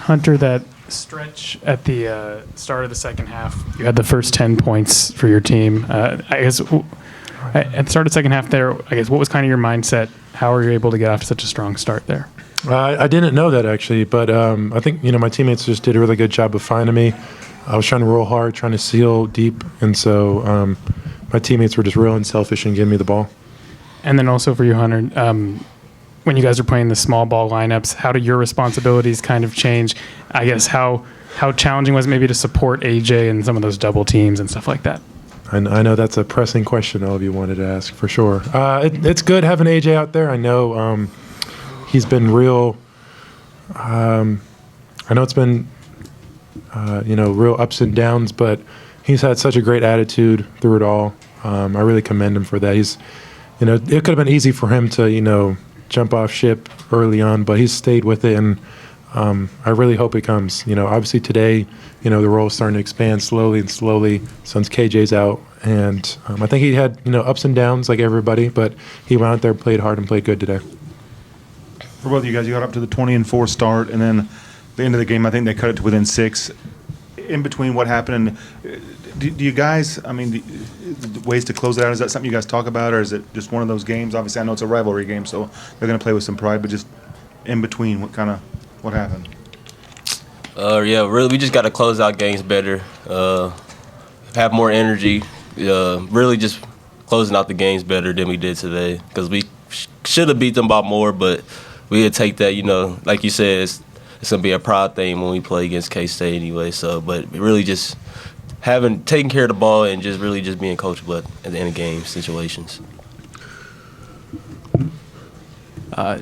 Hunter, that stretch at the start of the second half, you had the first 10 points for your team. I guess at the start of the second half there, I guess what was kind of your mindset? How were you able to get off to such a strong start there? I didn't know that actually, but I think my teammates just did a really good job of finding me. I was trying to roll hard, trying to seal deep, and so my teammates were just real unselfish and giving me the ball. And then also for you, Hunter, when you guys are playing the small ball lineups, how do your responsibilities kind of change? I guess how challenging was it maybe to support AJ and some of those double teams and stuff like that? I know that's a pressing question all of you wanted to ask for sure. It's good having AJ out there. I know he's been real. I know it's been real ups and downs, but he's had such a great attitude through it all. I really commend him for that. He's, it could have been easy for him to jump off ship early on, but he's stayed with it, and I really hope it comes. Obviously today, the role is starting to expand slowly since KJ's out, and I think he had ups and downs like everybody, but he went out there, played hard, and played good today. For both of you guys, you got up to the 20-4 start, and then the end of the game, I think they cut it to within 6. In between, what happened? Do you guys, the ways to close it out, is that something you guys talk about, or is it just one of those games? Obviously, I know it's a rivalry game, so they're going to play with some pride, but just in between, what happened? Really, we just got to close out games better, have more energy, really just closing out the games better than we did today, because we should have beat them by more, but we had to take that, like you said, it's going to be a proud thing when we play against K-State anyway. So, but really just taking care of the ball and just really just being coachable at the end of game situations.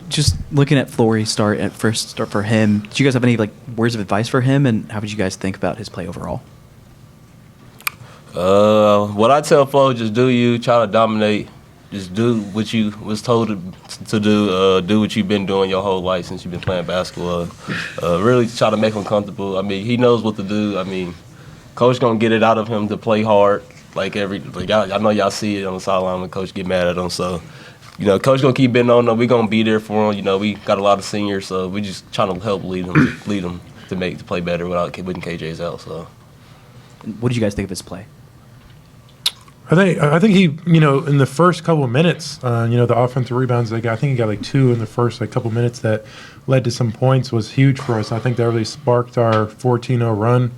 Just looking at Flory's first start for him, did you guys have any words of advice for him, and how would you guys think about his play overall? What I tell Flo, just do you, try to dominate. Just do what you was told to do. Do what you've been doing your whole life since you've been playing basketball. Really try to make him comfortable. He knows what to do. Coach gonna get it out of him to play hard. I know y'all see it on the sideline when Coach get mad at him. So, Coach gonna keep betting on him. We gonna be there for him. We got a lot of seniors, so we just trying to help lead him to play better when KJ's out. So, what did you guys think of his play? I think he, in the first couple of minutes, the offensive rebounds they got, I think he got 2 in the first couple of minutes that led to some points, was huge for us. I think that really sparked our 14-0 run.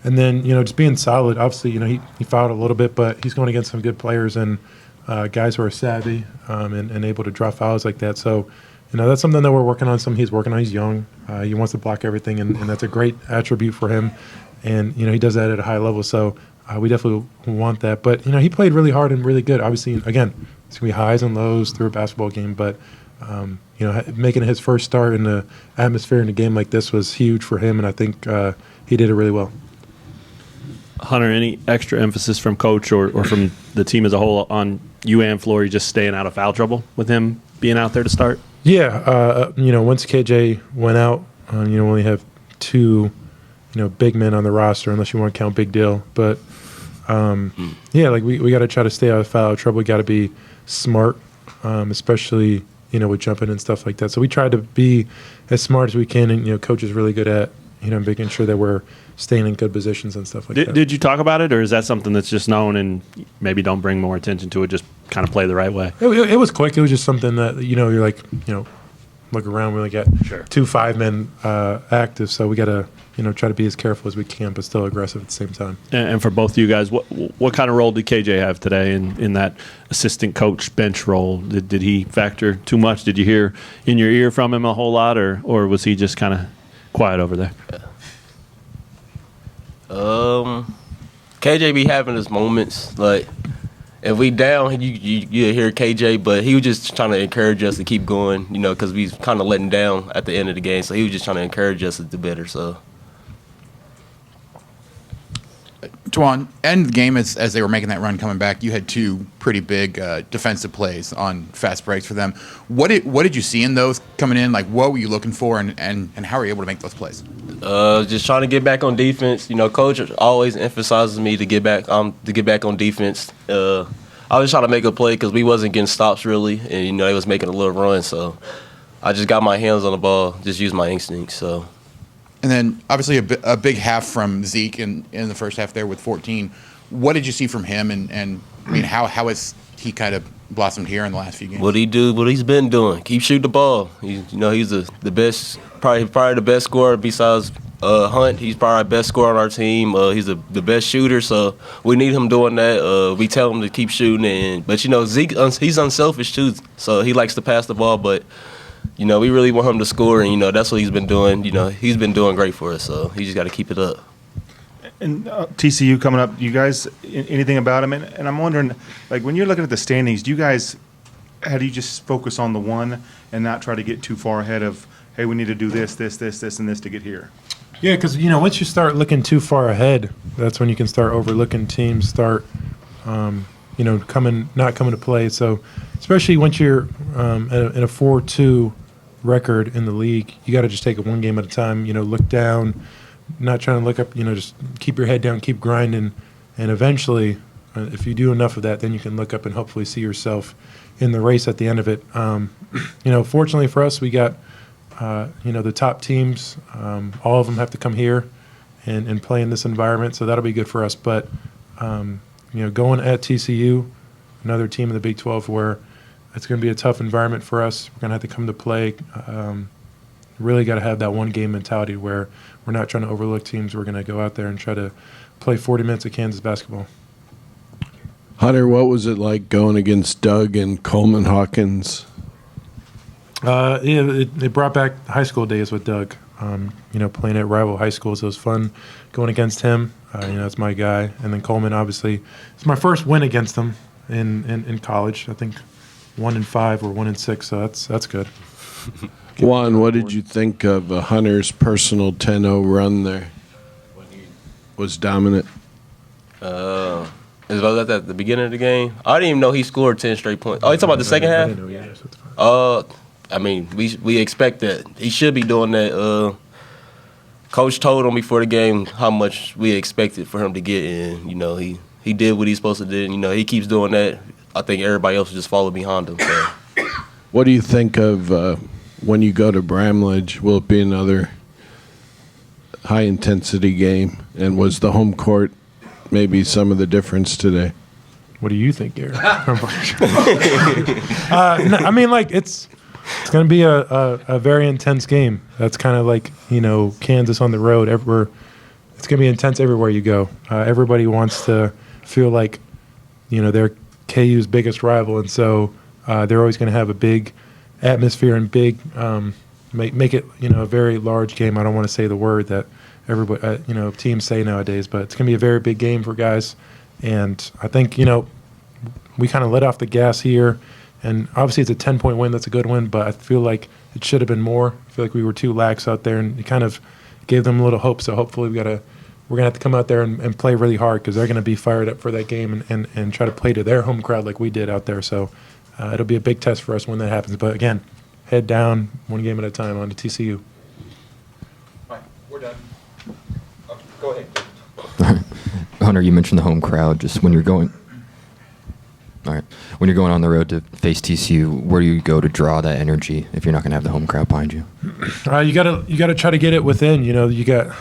And then, just being solid. Obviously, he fouled a little bit, but he's going against some good players and guys who are savvy and able to draw fouls like that. So, that's something that we're working on. He's working on. He's young. He wants to block everything, and that's a great attribute for him. And, he does that at a high level. So, we definitely want that. But, he played really hard and really good. Obviously, again, it's going to be highs and lows through a basketball game. But, making his first start in the atmosphere in a game like this was huge for him. And I think he did it really well. Hunter, any extra emphasis from Coach or from the team as a whole on you and Flory just staying out of foul trouble with him being out there to start? Yeah. Once KJ went out, we only have 2 big men on the roster, unless you want to count Big Deal. But, we got to try to stay out of foul trouble. We got to be smart, especially, with jumping and stuff like that. So we try to be as smart as we can, and, Coach is really good at, making sure that we're staying in good positions and stuff like that. Did you talk about it, or is that something that's just known and maybe don't bring more attention to it, just kind of play the right way? It was quick. It was just something that, you're look around, we only got 2 5-men active, so we got to, try to be as careful as we can, but still aggressive at the same time. And for both of you guys, what kind of role did KJ have today in that assistant coach bench role? Did he factor too much? Did you hear in your ear from him a whole lot, or was he just kind of quiet over there? KJ be having his moments. If we down, you hear KJ, but he was just trying to encourage us to keep going, because we kind of letting down at the end of the game. So he was just trying to encourage us to do better. So, Dajuan, end of the game as they were making that run coming back, you had 2 pretty big defensive plays on fast breaks for them. What did you see in those coming in? What were you looking for, and how were you able to make those plays? Just trying to get back on defense. Coach always emphasizes me to get back on defense. I was trying to make a play because we wasn't getting stops really, and they was making a little run. So I just got my hands on the ball, just used my instincts. So. And then obviously a big half from Zeke in the first half there with 14. What did you see from him? And I mean, how has he kind of blossomed here in the last few games? What he's been doing. Keep shooting the ball. He's the best, probably the best scorer besides Hunt. He's probably our best scorer on our team. He's the best shooter, so we need him doing that. We tell him to keep shooting, but Zeke, he's unselfish too, so he likes to pass the ball, but. We really want him to score, and that's what he's been doing. He's been doing great for us, so he just got to keep it up. And TCU coming up, you guys, anything about him? And I'm wondering, like, when you're looking at the standings, how do you just focus on the one and not try to get too far ahead of, hey, we need to do this, and this to get here? Yeah, because once you start looking too far ahead, that's when you can start overlooking teams, start not coming to play. So especially once you're in a 4-2 record in the league, you got to just take it one game at a time. Look down, not trying to look up. Just keep your head down, keep grinding, and eventually, if you do enough of that, then you can look up and hopefully see yourself in the race at the end of it. Fortunately for us, we got the top teams. All of them have to come here and play in this environment, so that'll be good for us. But going at TCU, another team in the Big 12 where it's going to be a tough environment for us. We're going to have to come to play. Really got to have that one game mentality where we're not trying to overlook teams. We're going to go out there and try to play 40 minutes of Kansas basketball. Hunter, what was it like going against Doug and Coleman Hawkins? It brought back high school days with Doug. Playing at rival high schools, it was fun going against him. It's my guy. And then Coleman, obviously, it's my first win against him in college. I think 1-5 or 1-6, so that's good. Juan, what did you think of Hunter's personal 10-0 run there when he was dominant? As well as at the beginning of the game, I didn't even know he scored 10 straight points. Oh, you talking about the second half? I mean, we expect that. He should be doing that. Coach told him before the game how much we expected for him to get, and he did what he's supposed to do. And, he keeps doing that. I think everybody else will just follow behind him. So. What do you think of when you go to Bramlage? Will it be another high-intensity game? And was the home court maybe some of the difference today? What do you think, Gary? It's going to be a very intense game. That's kind of like, Kansas on the road. It's going to be intense everywhere you go. Everybody wants to feel like, they're KU's biggest rival, and so they're always going to have a big atmosphere and big make it, a very large game. I don't want to say the word that everybody, teams say nowadays, but it's going to be a very big game for guys. And I think, we kind of let off the gas here. And obviously it's a 10-point win. That's a good win, but I feel like it should have been more. I feel like we were too lax out there, and it kind of gave them a little hope. So hopefully we're going to have to come out there and play really hard because they're going to be fired up for that game and try to play to their home crowd like we did out there. So it'll be a big test for us when that happens. But, again, head down, one game at a time on to TCU. All right, we're done. Go ahead. Hunter, you mentioned the home crowd. Just when you're going – all right. When you're going on the road to face TCU, where do you go to draw that energy if you're not going to have the home crowd behind you? You gotta try to get it within. You got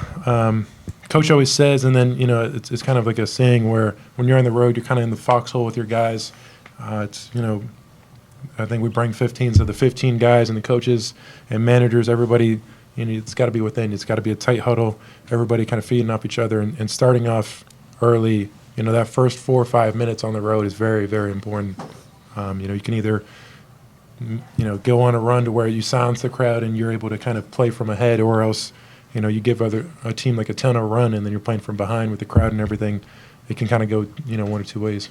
Coach always says, and then it's kind of like a saying where when you're on the road, you're kind of in the foxhole with your guys. I think we bring 15, so the 15 guys and the coaches and managers, everybody, it's got to be within. It's got to be a tight huddle. Everybody kind of feeding off each other and starting off early. That first 4 or 5 minutes on the road is very, very important. You can either, go on a run to where you silence the crowd and you're able to kind of play from ahead, or else, you give a team like a 10-0 run and then you're playing from behind with the crowd and everything. It can kind of go, one or two ways.